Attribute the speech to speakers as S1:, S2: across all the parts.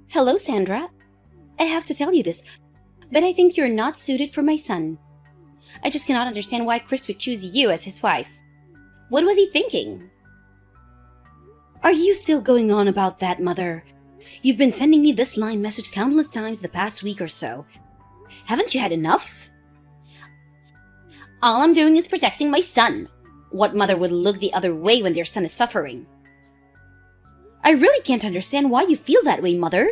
S1: Hello, Sandra. I have to tell you this, but I think you're not suited for my son. I just cannot understand why Chris would choose you as his wife. What was he thinking? Are you still going on about that, Mother? You've been sending me this line message countless times the past week or so. Haven't you had enough? All I'm doing is protecting my son. What mother would look the other way when their son is suffering? I really can't understand why you feel that way, Mother.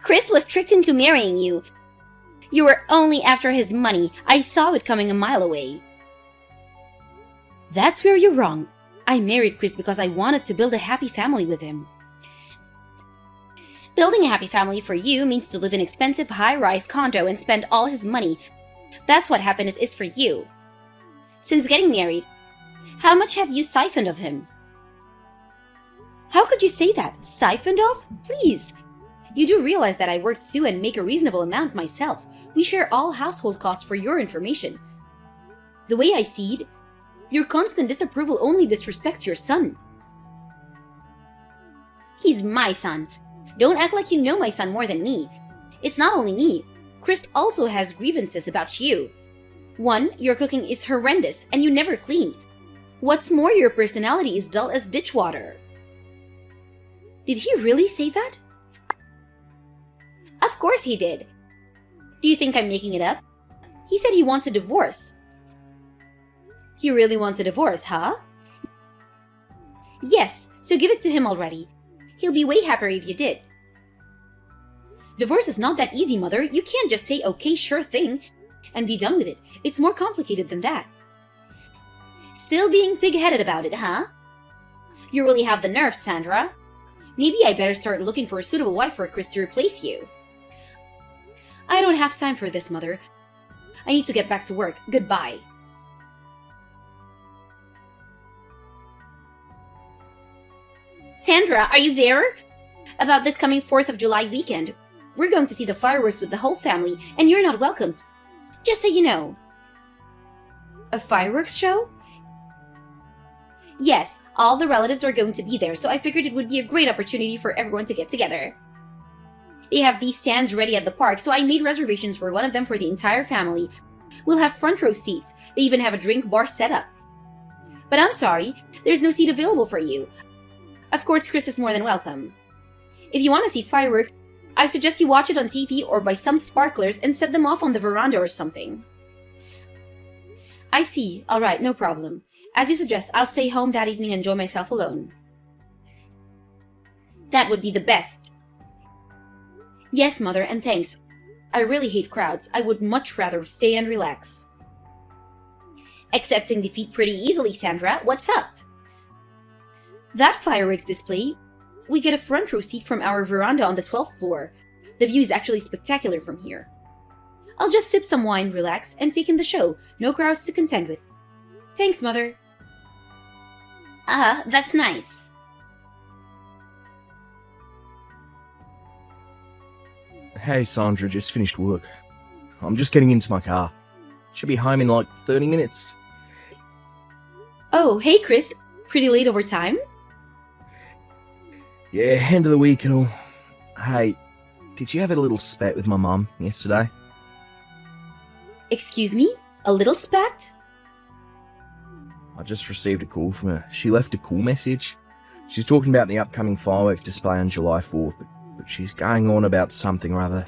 S1: Chris was tricked into marrying you. You were only after his money. I saw it coming a mile away. That's where you're wrong. I married Chris because I wanted to build a happy family with him. Building a happy family for you means to live in an expensive high-rise condo and spend all his money. That's what happiness is for you. Since getting married, how much have you siphoned of him? How could you say that? Siphoned off? Please. You do realize that I work too and make a reasonable amount myself. We share all household costs for your information. The way I see it, your constant disapproval only disrespects your son. He's my son. Don't act like you know my son more than me. It's not only me. Chris also has grievances about you. One, your cooking is horrendous and you never clean. What's more, your personality is dull as ditch water. Did he really say that? Of course he did. Do you think I'm making it up? He said he wants a divorce. He really wants a divorce, huh? Yes, so give it to him already. He'll be way happier if you did. Divorce is not that easy, Mother. You can't just say, okay, sure thing, and be done with it. It's more complicated than that. Still being pig-headed about it, huh? You really have the nerve, Sandra. Maybe I better start looking for a suitable wife for Chris to replace you. I don't have time for this, Mother. I need to get back to work. Goodbye. Sandra, are you there? About this coming 4th of July weekend. We're going to see the fireworks with the whole family, and you're not welcome. Just so you know. A fireworks show? Yes, all the relatives are going to be there, so I figured it would be a great opportunity for everyone to get together. They have these stands ready at the park, so I made reservations for one of them for the entire family. We'll have front row seats. They even have a drink bar set up. But I'm sorry, there's no seat available for you. Of course, Chris is more than welcome. If you want to see fireworks, I suggest you watch it on TV or buy some sparklers and set them off on the veranda or something. I see. Alright, no problem. As you suggest, I'll stay home that evening and enjoy myself alone. That would be the best. Yes, Mother, and thanks. I really hate crowds. I would much rather stay and relax. Accepting defeat pretty easily, Sandra. What's up? That fireworks display, we get a front row seat from our veranda on the 12th floor. The view is actually spectacular from here. I'll just sip some wine, relax, and take in the show. No crowds to contend with. Thanks, Mother. That's nice.
S2: Hey, Sandra, just finished work. I'm just getting into my car. Should be home in like 30 minutes.
S1: Oh, hey, Chris. Pretty late over time?
S2: Yeah, end of the week and all. Hey, did you have a little spat with my mum yesterday?
S1: Excuse me? A little spat?
S2: I just received a call from her. She left a cool message. She's talking about the upcoming fireworks display on July 4th, but she's going on about something or other.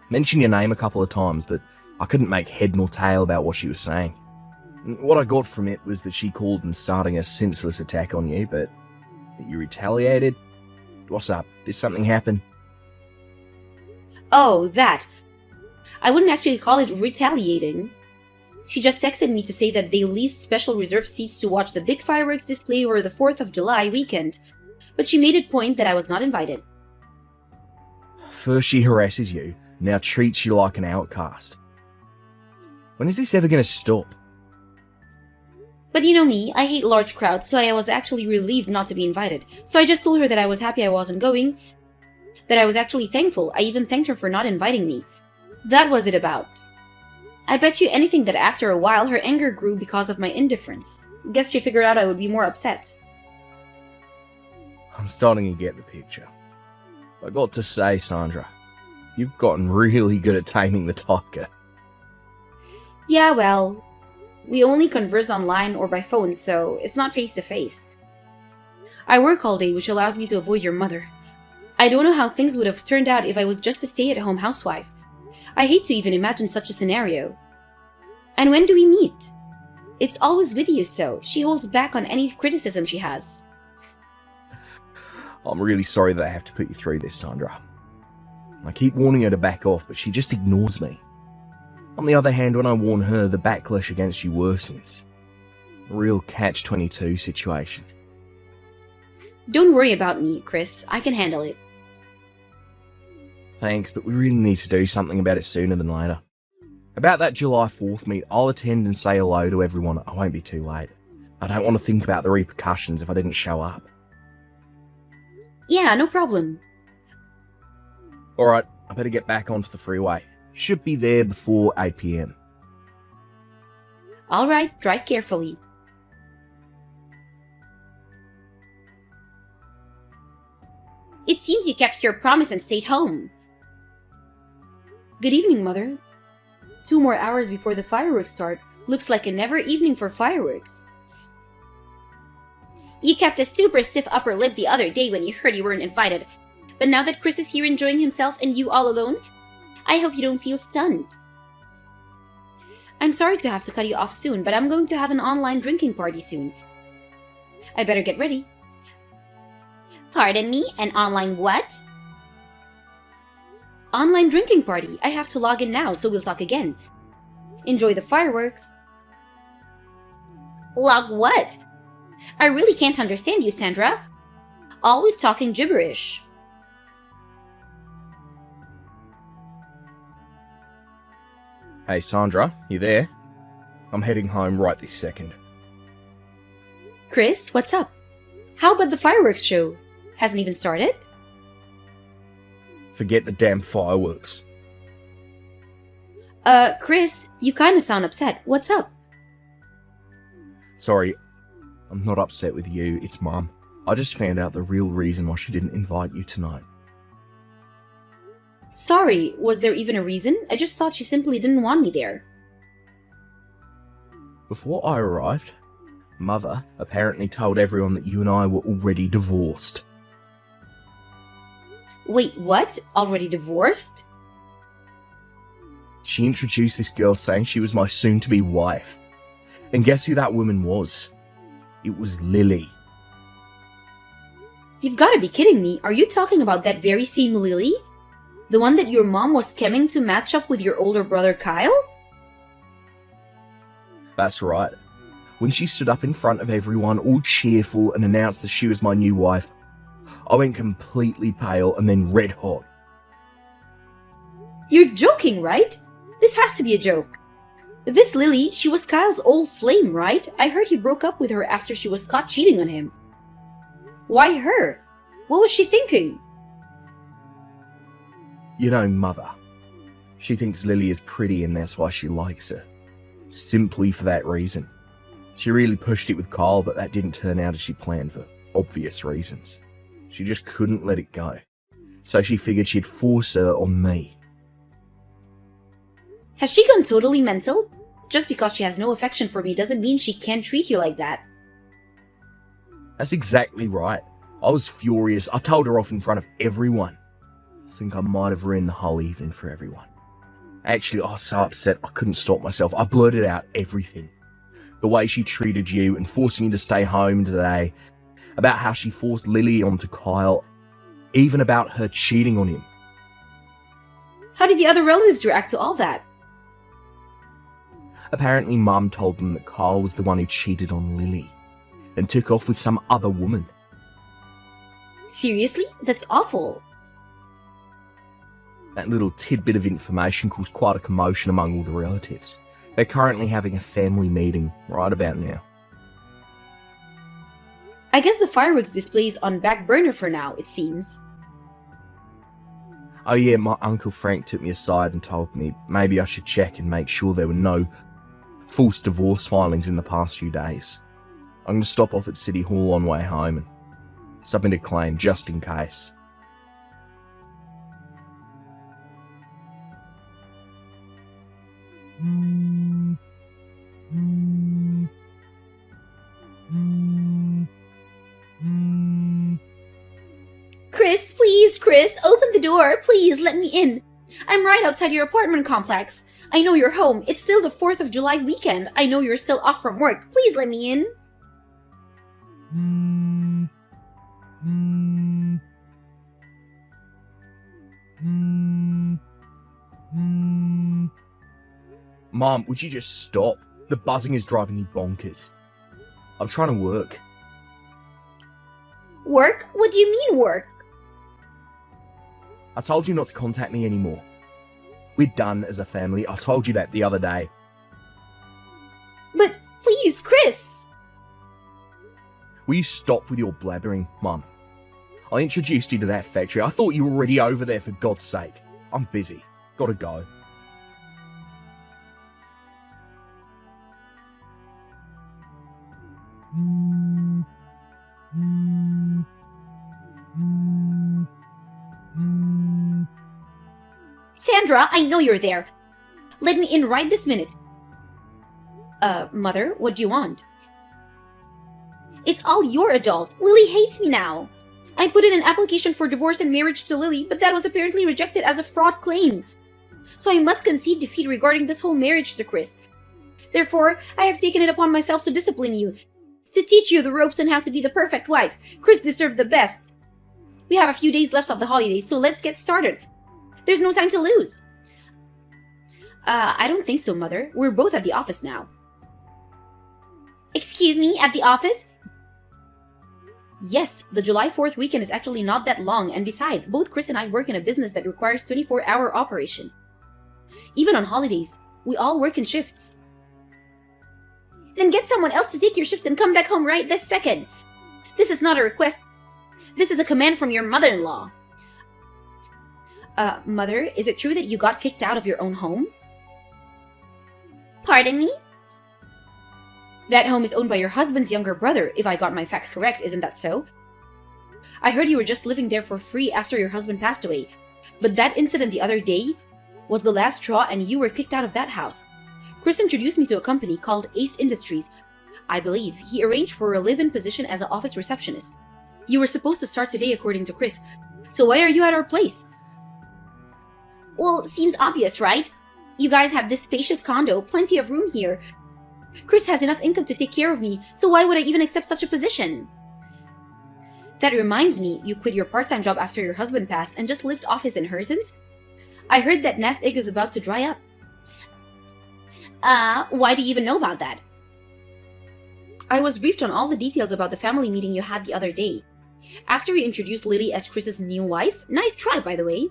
S2: Mentioned your name a couple of times, but I couldn't make head nor tail about what she was saying. What I got from it was that she called and starting a senseless attack on you, but that you retaliated. What's up? Did something happen?
S1: Oh, that. I wouldn't actually call it retaliating. She just texted me to say that they leased special reserved seats to watch the big fireworks display over the 4th of July weekend, but she made it point that I was not invited.
S2: First she harasses you, now treats you like an outcast. When is this ever going to stop?
S1: But you know me, I hate large crowds, so I was actually relieved not to be invited. So I just told her that I was happy I wasn't going, that I was actually thankful. I even thanked her for not inviting me. That was it about. I bet you anything that after a while her anger grew because of my indifference. Guess she figured out I would be more upset.
S2: I'm starting to get the picture. I got to say, Sandra, you've gotten really good at taming the tiger.
S1: Yeah, well, we only converse online or by phone, so it's not face to face. I work all day, which allows me to avoid your mother. I don't know how things would have turned out if I was just a stay-at-home housewife. I hate to even imagine such a scenario. And when do we meet? It's always with you, so she holds back on any criticism she has.
S2: I'm really sorry that I have to put you through this, Sandra. I keep warning her to back off, but she just ignores me. On the other hand, when I warn her, the backlash against you worsens. A real catch-22 situation.
S1: Don't worry about me, Chris. I can handle it.
S2: Thanks, but we really need to do something about it sooner than later. About that July 4th meet, I'll attend and say hello to everyone. I won't be too late. I don't want to think about the repercussions if I didn't show up.
S1: Yeah, no problem.
S2: Alright, I better get back onto the freeway. Should be there before 8 PM.
S1: Alright, drive carefully. It seems you kept your promise and stayed home. Good evening, Mother. 2 more hours before the fireworks start. Looks like a never evening for fireworks. You kept a super stiff upper lip the other day when you heard you weren't invited. But now that Chris is here enjoying himself and you all alone, I hope you don't feel stunned. I'm sorry to have to cut you off soon, but I'm going to have an online drinking party soon. I better get ready. Pardon me? An online what? Online drinking party. I have to log in now, so we'll talk again. Enjoy the fireworks. Log what? I really can't understand you, Sandra. Always talking gibberish.
S2: Hey Sandra, you there? I'm heading home right this second.
S1: Chris, what's up? How about the fireworks show? Hasn't even started?
S2: Forget the damn fireworks.
S1: Chris, you kinda sound upset. What's up?
S2: Sorry, I'm not upset with you, it's Mum. I just found out the real reason why she didn't invite you tonight.
S1: Sorry, was there even a reason? I just thought she simply didn't want me there.
S2: Before I arrived, Mother apparently told everyone that you and I were already divorced.
S1: Wait, what? Already divorced?
S2: She introduced this girl saying she was my soon-to-be wife. And guess who that woman was? It was Lily.
S1: You've gotta be kidding me. Are you talking about that very same Lily? The one that your mom was scheming to match up with your older brother Kyle?
S2: That's right. When she stood up in front of everyone, all cheerful, and announced that she was my new wife, I went completely pale and then red hot.
S1: You're joking, right? This has to be a joke. This Lily, she was Kyle's old flame, right? I heard he broke up with her after she was caught cheating on him. Why her? What was she thinking?
S2: You know, Mother. She thinks Lily is pretty and that's why she likes her. Simply for that reason. She really pushed it with Kyle, but that didn't turn out as she planned for obvious reasons. She just couldn't let it go. So she figured she'd force her on me.
S1: Has she gone totally mental? Just because she has no affection for me doesn't mean she can't treat you like that.
S2: That's exactly right. I was furious. I told her off in front of everyone. I think I might have ruined the whole evening for everyone. Actually, I was so upset I couldn't stop myself. I blurted out everything. The way she treated you and forcing you to stay home today. About how she forced Lily onto Kyle. Even about her cheating on him.
S1: How did the other relatives react to all that?
S2: Apparently Mum told them that Kyle was the one who cheated on Lily. And took off with some other woman.
S1: Seriously? That's awful.
S2: That little tidbit of information caused quite a commotion among all the relatives. They're currently having a family meeting right about now.
S1: I guess the fireworks display's on back burner for now, it seems.
S2: Oh yeah, my Uncle Frank took me aside and told me maybe I should check and make sure there were no false divorce filings in the past few days. I'm going to stop off at City Hall on way home and submit a claim just in case.
S1: Chris, please, Chris, open the door. Please, let me in. I'm right outside your apartment complex. I know you're home. It's still the 4th of July weekend. I know you're still off from work. Please let me in.
S2: Mom, would you just stop? The buzzing is driving me bonkers. I'm trying to work.
S1: Work? What do you mean work?
S2: I told you not to contact me anymore. We're done as a family. I told you that the other day.
S1: But please, Chris!
S2: Will you stop with your blabbering, Mum? I introduced you to that factory. I thought you were already over there, for God's sake. I'm busy. Gotta go.
S1: Sandra, I know you're there. Let me in right this minute. Mother, what do you want? It's all your adult. Lily hates me now. I put in an application for divorce and marriage to Lily, but that was apparently rejected as a fraud claim. So I must concede defeat regarding this whole marriage to Chris. Therefore, I have taken it upon myself to discipline you, to teach you the ropes on how to be the perfect wife. Chris deserves the best. We have a few days left of the holidays, so let's get started. There's no time to lose. I don't think so, Mother. We're both at the office now. Excuse me, at the office? Yes, the July 4th weekend is actually not that long, and besides, both Chris and I work in a business that requires 24-hour operation. Even on holidays, we all work in shifts. Then get someone else to take your shift and come back home right this second. This is not a request. This is a command from your mother-in-law. Mother, is it true that you got kicked out of your own home? Pardon me? That home is owned by your husband's younger brother, if I got my facts correct, isn't that so? I heard you were just living there for free after your husband passed away, but that incident the other day was the last straw and you were kicked out of that house. Chris introduced me to a company called Ace Industries. I believe he arranged for a live-in position as an office receptionist. You were supposed to start today according to Chris, so why are you at our place? Well, seems obvious, right? You guys have this spacious condo, plenty of room here. Chris has enough income to take care of me, so why would I even accept such a position? That reminds me, you quit your part-time job after your husband passed and just lived off his inheritance? I heard that nest egg is about to dry up. Why do you even know about that? I was briefed on all the details about the family meeting you had the other day. After you introduced Lily as Chris's new wife, nice try, by the way.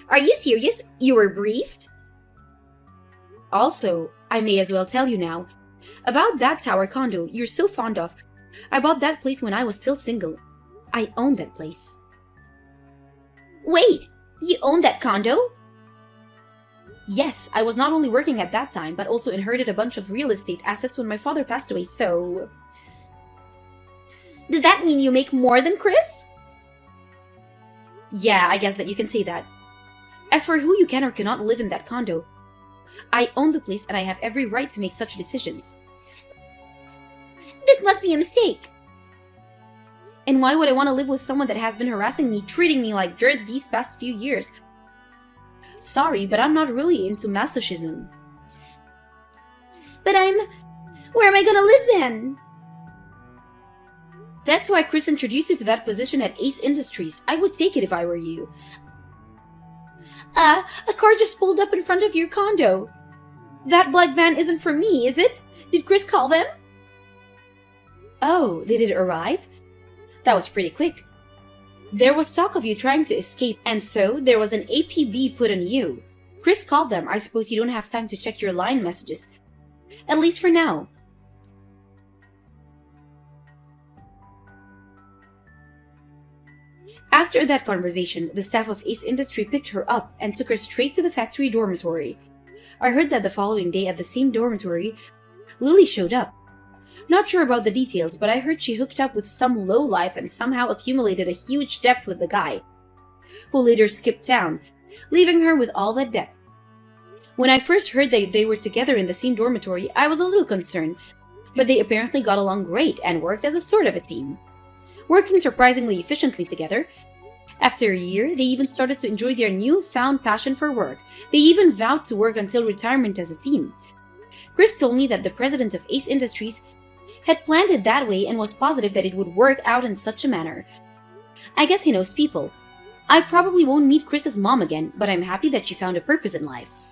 S1: Are you serious? You were briefed? Also, I may as well tell you now, about that tower condo you're so fond of. I bought that place when I was still single. I own that place. Wait, you own that condo? Yes, I was not only working at that time, but also inherited a bunch of real estate assets when my father passed away, so... Does that mean you make more than Chris? Yeah, I guess that you can say that. As for who you can or cannot live in that condo, I own the place and I have every right to make such decisions. This must be a mistake. And why would I want to live with someone that has been harassing me, treating me like dirt these past few years? Sorry, but I'm not really into masochism. But where am I gonna live then? That's why Chris introduced you to that position at Ace Industries. I would take it if I were you. A car just pulled up in front of your condo. That black van isn't for me, is it? Did Chris call them? Oh, did it arrive? That was pretty quick. There was talk of you trying to escape, and so there was an APB put on you. Chris called them. I suppose you don't have time to check your line messages. At least for now. After that conversation, the staff of Ace Industry picked her up and took her straight to the factory dormitory. I heard that the following day at the same dormitory, Lily showed up. Not sure about the details, but I heard she hooked up with some lowlife and somehow accumulated a huge debt with the guy, who later skipped town, leaving her with all that debt. When I first heard that they were together in the same dormitory, I was a little concerned, but they apparently got along great and worked as a sort of a team. working surprisingly efficiently together. After a year, they even started to enjoy their newfound passion for work. They even vowed to work until retirement as a team. Chris told me that the president of Ace Industries had planned it that way and was positive that it would work out in such a manner. I guess he knows people. I probably won't meet Chris's mom again, but I'm happy that she found a purpose in life.